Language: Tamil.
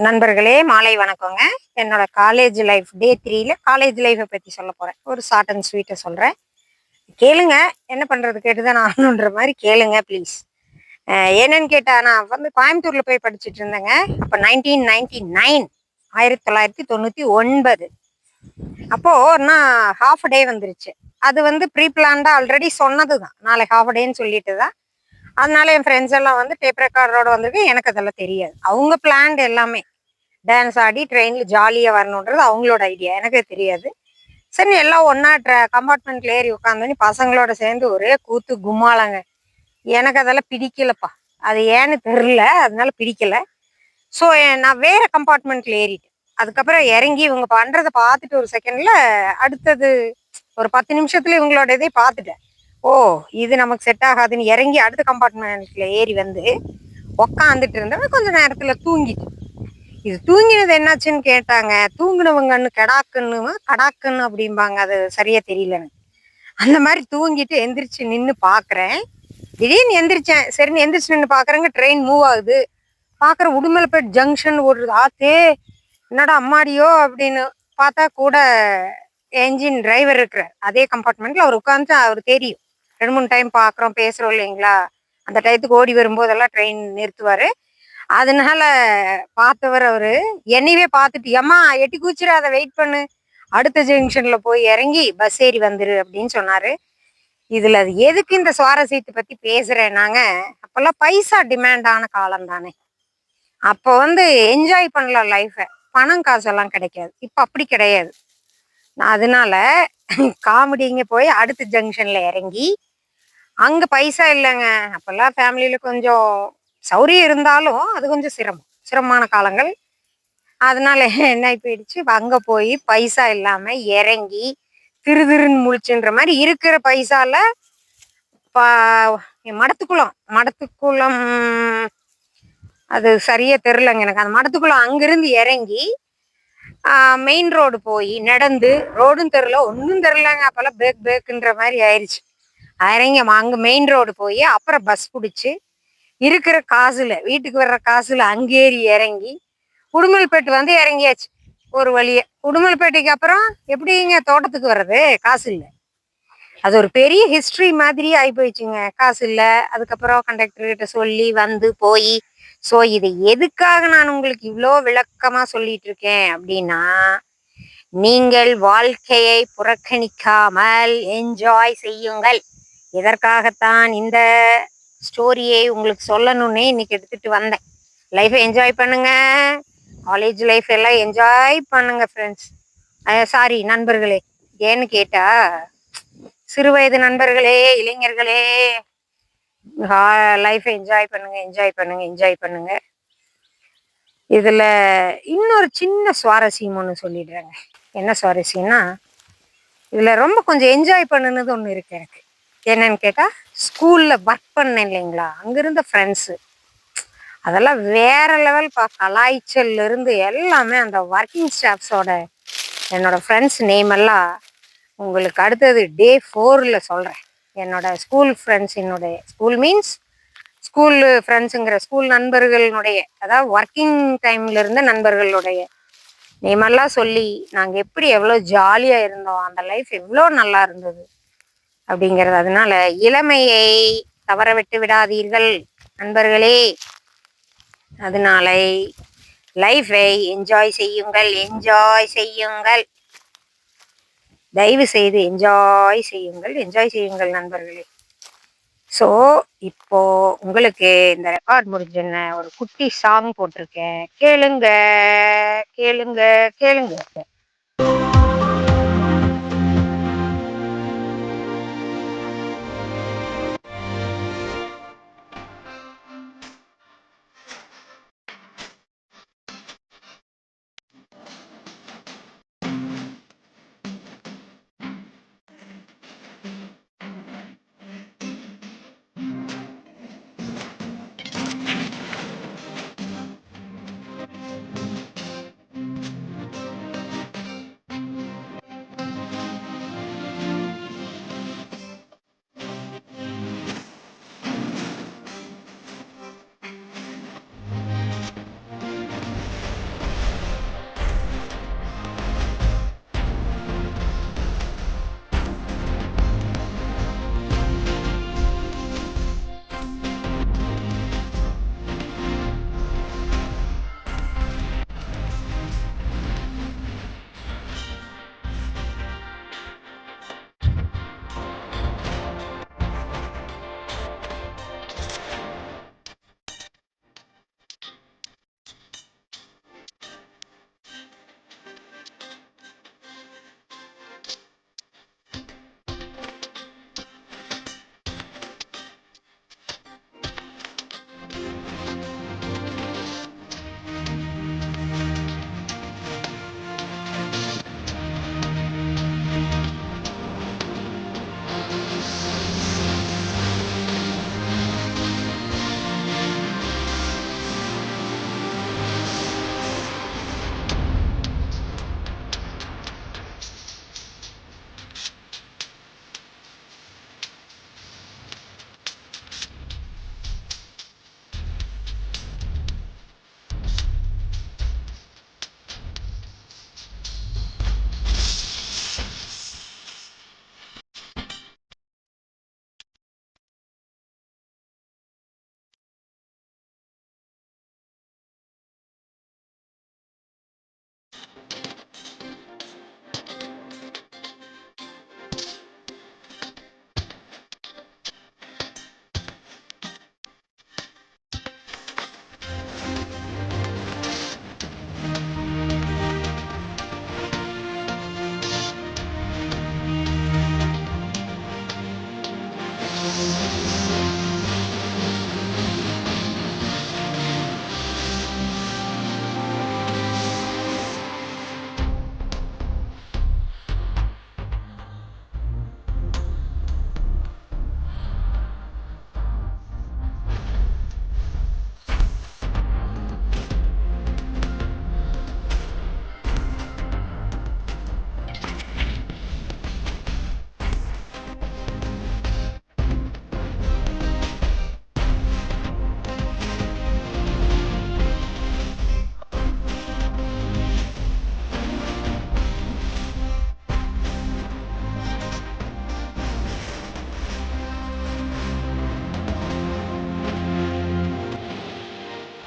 நண்பர்களே, மாலை வணக்கங்க. என்னோட காலேஜ் லைஃப் டே 3ல காலேஜ் லைஃப்பை பத்தி சொல்லப் போறேன். ஒரு ஷார்ட் அண்ட் ஸ்வீட்டா சொல்றேன். கேளுங்க. என்ன பண்றது? கேட்டுதான் ஆகணுன்ற மாதிரி கேளுங்க ப்ளீஸ். என்னன்னு கேட்டா, நான் வந்து கோயம்புத்தூர்ல போய் படிச்சுட்டு இருந்தேங்க. அப்ப 1999 1999 அப்போ நான் ஹாஃப் டே வந்துருச்சு. அது வந்து ப்ரீ பிளான்டா ஆல்ரெடி சொன்னதுதான். நாளைக்கு ஹாஃப் டேன்னு சொல்லிட்டு தான். அதனால என் ஃப்ரெண்ட்ஸ் எல்லாம் வந்து டேப் ரெக்கார்டரோட வந்திருக்கு. எனக்கு அதெல்லாம் தெரியாது. அவங்க பிளான்டு எல்லாமே டான்ஸ் ஆடி ட்ரெயின்ல ஜாலியா வரணுன்றது அவங்களோட ஐடியா. எனக்கு தெரியாது. சரி, எல்லாம் ஒன்னா கம்பார்ட்மெண்ட்ல ஏறி உட்காந்து பசங்களோட சேர்ந்து ஒரே கூத்து கும்மாளங்க. எனக்கு அதெல்லாம் பிடிக்கலப்பா. அது ஏன்னு தெரியல, அதனால பிடிக்கல. ஸோ நான் வேற கம்பார்ட்மெண்ட்ல ஏறிட்டேன். அதுக்கப்புறம் இறங்கி இவங்க பண்றதை பார்த்துட்டு ஒரு செகண்ட்ல அடுத்தது ஒரு 10 நிமிஷத்துல இவங்களோட இதை பார்த்துட்டேன். ஓ, இது நமக்கு செட் ஆகாதுன்னு இறங்கி அடுத்த கம்பார்ட்மெண்ட்ல ஏறி வந்து உக்காந்துட்டு இருந்தவன் கொஞ்ச நேரத்துல தூங்கிட்டு. இது தூங்கினது என்னாச்சுன்னு கேட்டாங்க. தூங்கினவங்கன்னு கடாக்குன்னு அப்படிம்பாங்க. அது சரியா தெரியல எனக்கு. அந்த மாதிரி தூங்கிட்டு எந்திரிச்சு நின்று பாக்குறேன். திடீர்னு எந்திரிச்சேன். சரின்னு எந்திரிச்சு நின்று பாக்குறேங்க, ட்ரெயின் மூவ் ஆகுது. பாக்குற உடுமலைப்பேட் ஜங்ஷன் ஓடுறது. ஆத்தே, என்னடா அம்மாடியோ அப்படின்னு பார்த்தா கூட என்ஜின் டிரைவர் இருக்கிறார். அதே கம்பார்ட்மெண்ட்ல அவர் உட்காந்து அவர் தெரியும். 2-3 டைம் பாக்குறோம், பேசுறோம் இல்லைங்களா. அந்த டயத்துக்கு ஓடி வரும்போதெல்லாம் ட்ரெயின் நிறுத்துவாரு. அதனால பார்த்தவர் அவரு என்னையவே பார்த்துட்டு, ஏம்மா எட்டி குச்சிடாத, வெயிட் பண்ணு, அடுத்த ஜங்ஷன்ல போய் இறங்கி பஸ் ஏறி வந்துரு அப்படின்னு சொன்னாரு. இதுல அது எதுக்கு இந்த சுவாரஸ்யத்தை பத்தி பேசுறேன்னாங்க, அப்பெல்லாம் பைசா டிமாண்ட் ஆன காலம் தானே. அப்போ வந்து என்ஜாய் பண்ணலாம் லைஃபை. பணம் காசெல்லாம் கிடைக்காது. இப்ப அப்படி கிடையாது. அதனால காமெடிங்க போய் அடுத்த ஜங்ஷன்ல இறங்கி, அங்க பைசா இல்லைங்க. அப்பெல்லாம் ஃபேமிலியில கொஞ்சம் சௌரியம் இருந்தாலும் அது கொஞ்சம் சிரமமான காலங்கள். அதனால என்ன போயிடுச்சு, அங்க போய் பைசா இல்லாம இறங்கி திருன்னு முழிச்சுன்ற மாதிரி இருக்கிற பைசால மடத்துக்குளம் அது சரியா தெரிலங்க எனக்கு. அந்த மடத்துக்குளம் அங்கிருந்து இறங்கி மெயின் ரோடு போய் நடந்து, ரோடும் தெரில ஒன்றும் தெரிலங்க. அப்பெல்லாம் பேக்குன்ற மாதிரி ஆயிடுச்சு. இறங்கி அங்க மெயின் ரோடு போய் அப்புறம் பஸ் பிடிச்சி இருக்கிற காசுல, வீட்டுக்கு வர்ற காசுல அங்கேறி இறங்கி உடுமல்பேட்டு வந்து இறங்கியாச்சு ஒரு வழிய. உடுமல்பேட்டைக்கு அப்புறம் எப்படிங்க தோட்டத்துக்கு வர்றது? காசு இல்லை. அது ஒரு பெரிய ஹிஸ்டரி மாதிரி ஆகி போயிடுச்சுங்க. காசு இல்லை. அதுக்கப்புறம் கண்டக்டர் கிட்ட சொல்லி வந்து போய். ஸோ இது எதுக்காக நான் உங்களுக்கு இவ்வளோ விளக்கமா சொல்லிட்டு இருக்கேன் அப்படின்னா, நீங்கள் வாழ்க்கையை புறக்கணிக்காமல் என்ஜாய் செய்யுங்கள். இதற்காகத்தான் இந்த ஸ்டோரியை உங்களுக்கு சொல்லணும்னே இன்னைக்கு எடுத்துட்டு வந்தேன். லைஃபை என்ஜாய் பண்ணுங்க. காலேஜ் லைஃப் எல்லாம் என்ஜாய் பண்ணுங்க ஃப்ரெண்ட்ஸ். சாரி நண்பர்களே. ஏன்னு கேட்டா, சிறு வயது நண்பர்களே, இளைஞர்களே, லைஃபை என்ஜாய் பண்ணுங்க. இதுல இன்னொரு சின்ன சுவாரஸ்யம் ஒன்று சொல்லிடுறேங்க. என்ன சுவாரஸ்யம்னா, இதுல ரொம்ப கொஞ்சம் என்ஜாய் பண்ணுனது ஒன்று இருக்கு எனக்கு. என்னன்னு கேட்டா, ஸ்கூல்ல ஒர்க் பண்ணேன் இல்லைங்களா, அங்கிருந்த ஃப்ரெண்ட்ஸு அதெல்லாம் வேற லெவல் கலாய்ச்சல்ல இருந்து எல்லாமே. அந்த ஒர்க்கிங் ஸ்டாஃப்ஸோட என்னோட ஃப்ரெண்ட்ஸ் நேம் எல்லாம் உங்களுக்கு அடுத்தது டே 4ல சொல்றேன். என்னோட ஸ்கூல் ஃப்ரெண்ட்ஸ், என்னுடைய ஸ்கூல் மீன்ஸ் ஸ்கூல் ஃப்ரெண்ட்ஸுங்கிற ஸ்கூல் நண்பர்களுடைய, அதாவது ஒர்க்கிங் டைம்ல இருந்த நண்பர்களுடைய நேமெல்லாம் சொல்லி நாங்கள் எப்படி எவ்வளோ ஜாலியாக இருந்தோம், அந்த லைஃப் எவ்வளோ நல்லா இருந்தது அப்படிங்கிறது. அதனால இளமையை தவற விட்டு விடாதீர்கள் நண்பர்களே. அதனால லைஃபை என்ஜாய் செய்யுங்கள். தயவு செய்து என்ஜாய் செய்யுங்கள் நண்பர்களே. ஸோ இப்போ உங்களுக்கு இந்த ரெக்கார்ட் முடிஞ்சுன்னு ஒரு குட்டி சாங் போட்டிருக்கேன். கேளுங்க.